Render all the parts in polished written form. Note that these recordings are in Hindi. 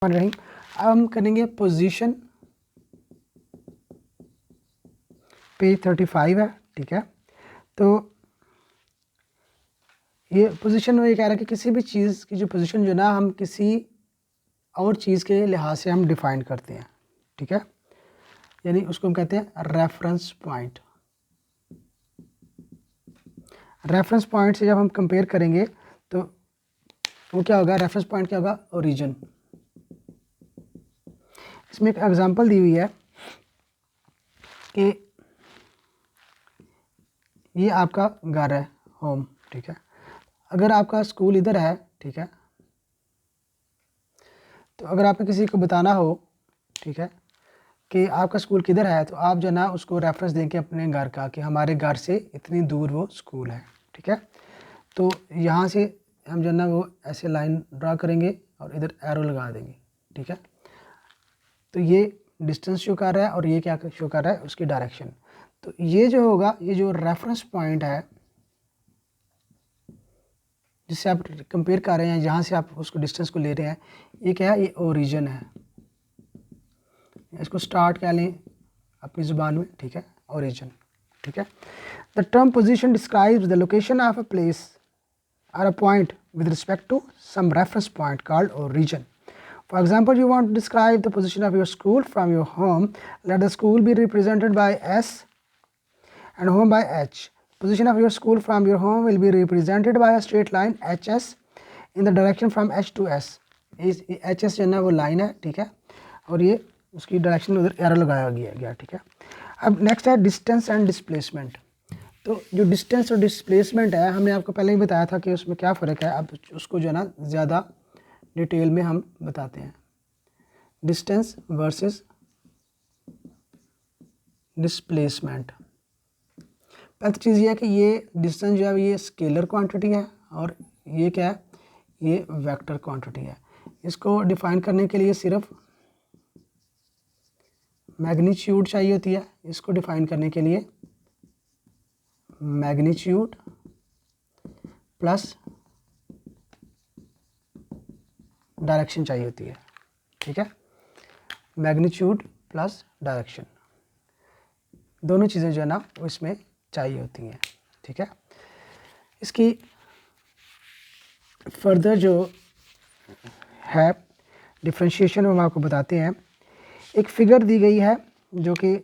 रही। अब हम करेंगे पोजीशन, पेज 35 है, ठीक है। तो ये पोजीशन में ये कह रहा है कि किसी भी चीज़ की जो पोजीशन जो ना हम किसी और चीज़ के लिहाज से हम डिफाइन करते हैं, ठीक है, यानी उसको हम कहते हैं रेफरेंस पॉइंट। रेफरेंस पॉइंट से जब हम कंपेयर करेंगे तो वो क्या होगा, रेफरेंस पॉइंट क्या होगा, ओरिजिन। इसमें एक एग्जांपल दी हुई है कि ये आपका घर है, होम, ठीक है। अगर आपका स्कूल इधर है, ठीक है, तो अगर आपने किसी को बताना हो, ठीक है, कि आपका स्कूल किधर है, तो आप जो ना उसको रेफरेंस देंगे अपने घर का कि हमारे घर से इतनी दूर वो स्कूल है, ठीक है। तो यहाँ से हम जो ना वो ऐसे लाइन ड्रा करेंगे और इधर एरो लगा देंगे, ठीक है। तो ये डिस्टेंस शो कर रहा है और ये क्या शो कर रहा है, उसकी डायरेक्शन। तो ये जो होगा, ये जो रेफरेंस पॉइंट है जिससे आप कंपेयर कर रहे हैं, जहाँ से आप उसको डिस्टेंस को ले रहे हैं, ये क्या है, ये ओरिजिन है। इसको स्टार्ट कह लें अपनी ज़ुबान में, ठीक है, ओरिजिन, ठीक है। The term position describes the location of a place or a point with respect to some reference point called origin. For example, you want to describe the position of your school from your home. Let the school be represented by S and home by H. Position of your school from your home will be represented by a straight line HS in the direction from H to S. इस HS जो है ना वो लाइन है, ठीक है, और ये उसकी डायरेक्शन उधर एरो लगाया गया, ठीक है। अब नेक्स्ट है डिस्टेंस एंड डिस्प्लेसमेंट। तो जो डिस्टेंस और डिस्प्लेसमेंट है, हमने आपको पहले ही बताया था कि उसमें क्या फ़र्क है। अब उसको जो है ना ज़्यादा डिटेल में हम बताते हैं। Distance versus displacement. पहली चीज़ ये है कि ये डिस्टेंस जो है ये स्केलर क्वांटिटी है और ये क्या है, ये वेक्टर क्वांटिटी है। इसको डिफाइन करने के लिए सिर्फ मैग्नीट्यूड चाहिए होती है। इसको डिफाइन करने के लिए मैग्नीट्यूड प्लस डायरेक्शन चाहिए होती है, ठीक है। मैग्नीट्यूड प्लस डायरेक्शन, दोनों चीज़ें जो है ना वो इसमें चाहिए होती हैं, ठीक है। इसकी फर्दर जो है डिफ्रेंशिएशन हम आपको बताते हैं। एक फिगर दी गई है जो कि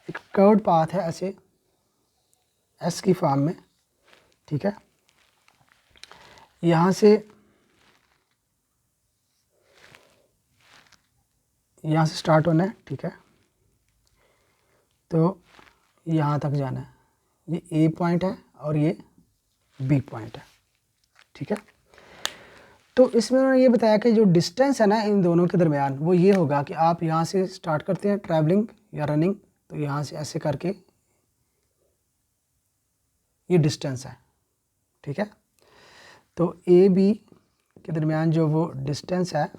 एक कर्व्ड पाथ है, ऐसे एस की फॉर्म में, ठीक है। यहाँ से स्टार्ट होना है, ठीक है, तो यहाँ तक जाना है। ये ए पॉइंट है और ये बी पॉइंट है, ठीक है। तो इसमें उन्होंने ये बताया कि जो डिस्टेंस है ना इन दोनों के दरमियान, वो ये होगा कि आप यहाँ से स्टार्ट करते हैं ट्रैवलिंग या रनिंग, तो यहाँ से ऐसे करके ये डिस्टेंस है, ठीक है। तो ए बी के दरमियान जो वो डिस्टेंस है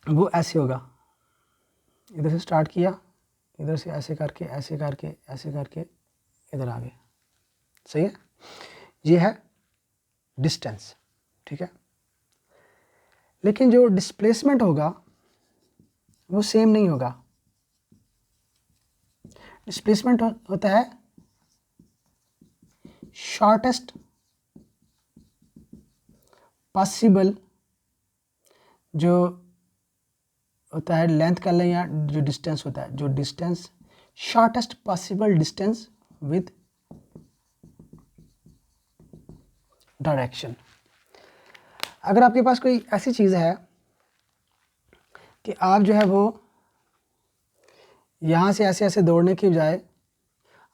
वो ऐसे होगा। इधर से स्टार्ट किया, इधर से ऐसे करके ऐसे करके ऐसे करके इधर आ गए, सही है। ये है डिस्टेंस, ठीक है। लेकिन जो डिस्प्लेसमेंट होगा वो सेम नहीं होगा। डिस्प्लेसमेंट होता है शॉर्टेस्ट पॉसिबल, जो होता है लेंथ कर लें, या जो डिस्टेंस होता है, जो distance shortest possible distance with direction. अगर आपके पास कोई ऐसी चीज़ है कि आप जो है वो यहाँ से ऐसे ऐसे दौड़ने की बजाय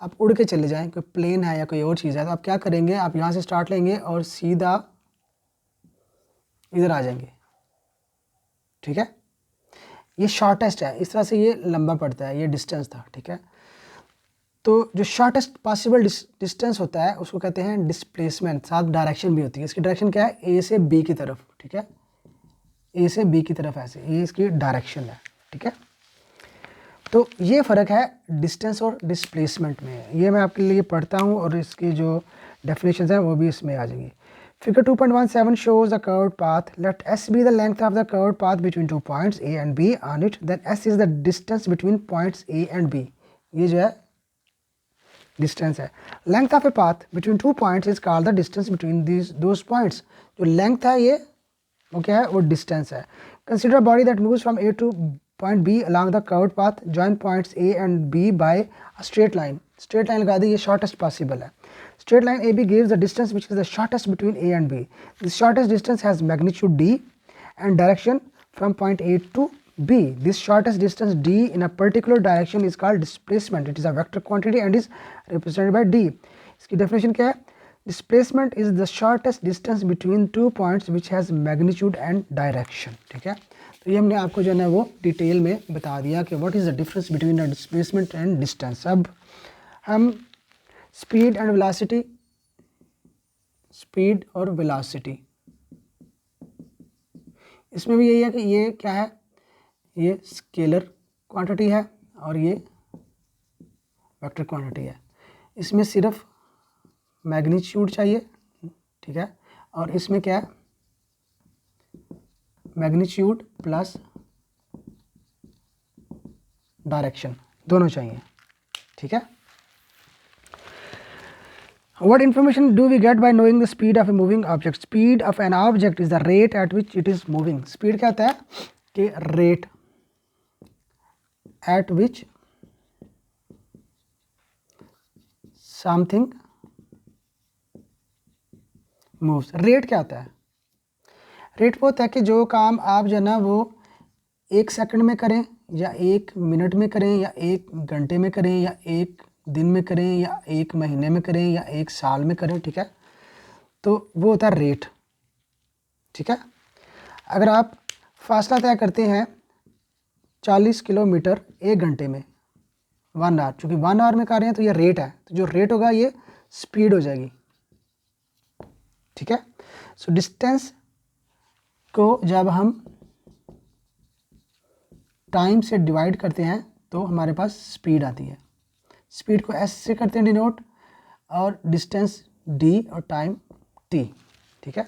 आप उड़ के चले जाएं, कोई प्लेन है या कोई और चीज़ है, तो आप क्या करेंगे, आप यहाँ से स्टार्ट लेंगे और सीधा इधर आ जाएंगे, ठीक है। ये शॉर्टेस्ट है, इस तरह से ये लंबा पड़ता है, ये डिस्टेंस था, ठीक है। तो जो शॉर्टेस्ट पॉसिबल डिस्टेंस होता है उसको कहते हैं डिस्प्लेसमेंट। साथ डायरेक्शन भी होती है। इसकी डायरेक्शन क्या है, ए से बी की तरफ, ठीक है, ए से बी की तरफ ऐसे, ये इसकी डायरेक्शन है, ठीक है। तो ये फ़र्क है डिस्टेंस और डिस्प्लेसमेंट में। ये मैं आपके लिए पढ़ता हूँ और इसकी जो डेफिनेशन है वो भी इसमें आ जाएंगी। Figure 2.17 shows a curved path. Let S be the length of the curved path between 2 points A and B on it. Then S is the distance between points A and B. ये जो है distance है. Length of a path between 2 points is called the distance between those points. जो length है ये वो क्या है, वो distance है. Consider a body that moves from A to point B along the curved path. Join points A and B by a straight line. Straight line लगा दी, ये shortest possible है. Straight line AB gives the distance which is the shortest between A and B. The shortest distance has magnitude D and direction from point A to B. This shortest distance D in a particular direction is called displacement. It is a vector quantity and is represented by D. इसकी definition क्या है? Displacement is the shortest distance between two points which has magnitude and direction. ठीक है, तो ये हमने आपको जो है ना वो डिटेल में बता दिया कि what is the difference between a displacement and distance. अब हम स्पीड एंड वेलोसिटी, स्पीड और वेलोसिटी, इसमें भी यही है कि ये क्या है, ये स्केलर क्वांटिटी है और ये वेक्टर क्वांटिटी है. इसमें सिर्फ मैग्नीट्यूड चाहिए, ठीक है, और इसमें क्या है, मैग्नीट्यूड प्लस डायरेक्शन दोनों चाहिए. ठीक है. What information do we get by knowing the speed of a moving object? Speed of an object is the rate at which it is moving. Speed क्या होता है कि rate at which something moves. Rate क्या होता है? Rate वो होता है कि जो काम आप जो है ना वो 1 सेकंड में करें या 1 मिनट में करें या 1 घंटे में करें या 1 दिन में करें या 1 महीने में करें या 1 साल में करें. ठीक है, तो वो होता है रेट. ठीक है, अगर आप फासला तय करते हैं 40 किलोमीटर 1 घंटे में 1 आवर, चूँकि 1 आवर में कर रहे हैं तो ये रेट है, तो जो रेट होगा ये स्पीड हो जाएगी. ठीक है, सो डिस्टेंस को जब हम टाइम से डिवाइड करते हैं तो हमारे पास स्पीड आती है. स्पीड को एस से करते हैं डिनोट और डिस्टेंस डी और टाइम टी. ठीक है,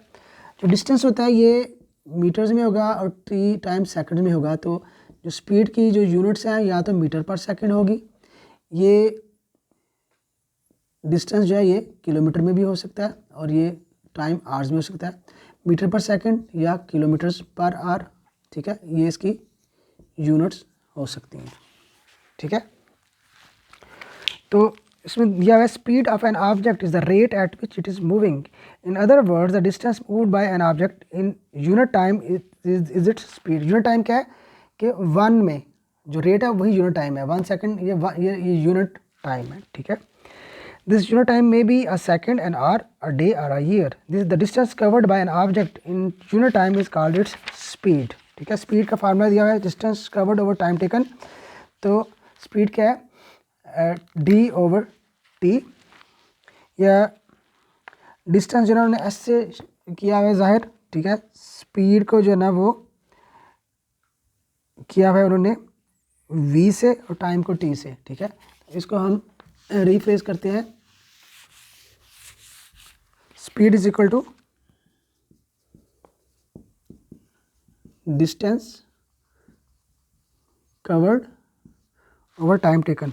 जो डिस्टेंस होता है ये मीटर्स में होगा और टी टाइम सेकंड में होगा. तो जो स्पीड की जो यूनिट्स हैं या तो मीटर पर सेकंड होगी, ये डिस्टेंस जो है ये किलोमीटर में भी हो सकता है और ये टाइम आवर्स में हो सकता है, मीटर पर सेकंड या किलोमीटर्स पर आवर. ठीक है, ये इसकी यूनिट्स हो सकती हैं. ठीक है, तो इसमें दिया हुआ है speed of an object is the rate at which it is moving. In other words the distance moved by an object in unit time is its speed. Unit time क्या है कि 1 में जो रेट है वही यूनिट टाइम है. 1 सेकंड ये यूनिट टाइम है. ठीक है, this unit time may be a second, an hour, a day और a year. This the distance covered by an object in unit time is called its speed. ठीक है, स्पीड का फार्मूला दिया हुआ है distance covered over time taken. तो स्पीड क्या है, डी ओवर टी, या डिस्टेंस जिन्होंने एस से किया हुआ है जाहिर. ठीक है, स्पीड को जो है ना वो किया हुआ है उन्होंने वी से और टाइम को टी से. ठीक है, इसको हम रिफ्रेज करते हैं. Speed is equal to distance covered over time taken.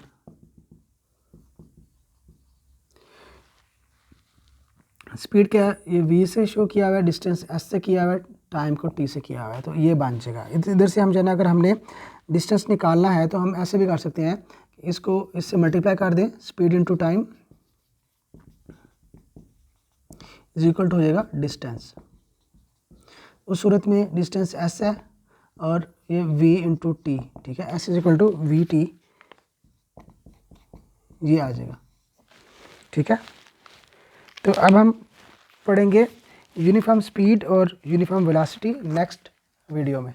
Speed क्या है, ये v से शो किया हुआ है, डिस्टेंस s से किया हुआ है, टाइम को t से किया हुआ है. तो ये बन जाएगा. इधर से हम जो है ना अगर हमने डिस्टेंस निकालना है तो हम ऐसे भी कर सकते हैं, इसको इससे मल्टीप्लाई कर दें, speed into time is equal to हो जाएगा डिस्टेंस. उस सूरत में डिस्टेंस s है और ये v इंटू टी. ठीक है, s is equal to v t, ये आ जाएगा. ठीक है, तो अब हम पढ़ेंगे यूनिफॉर्म स्पीड और यूनिफॉर्म वेलोसिटी नेक्स्ट वीडियो में.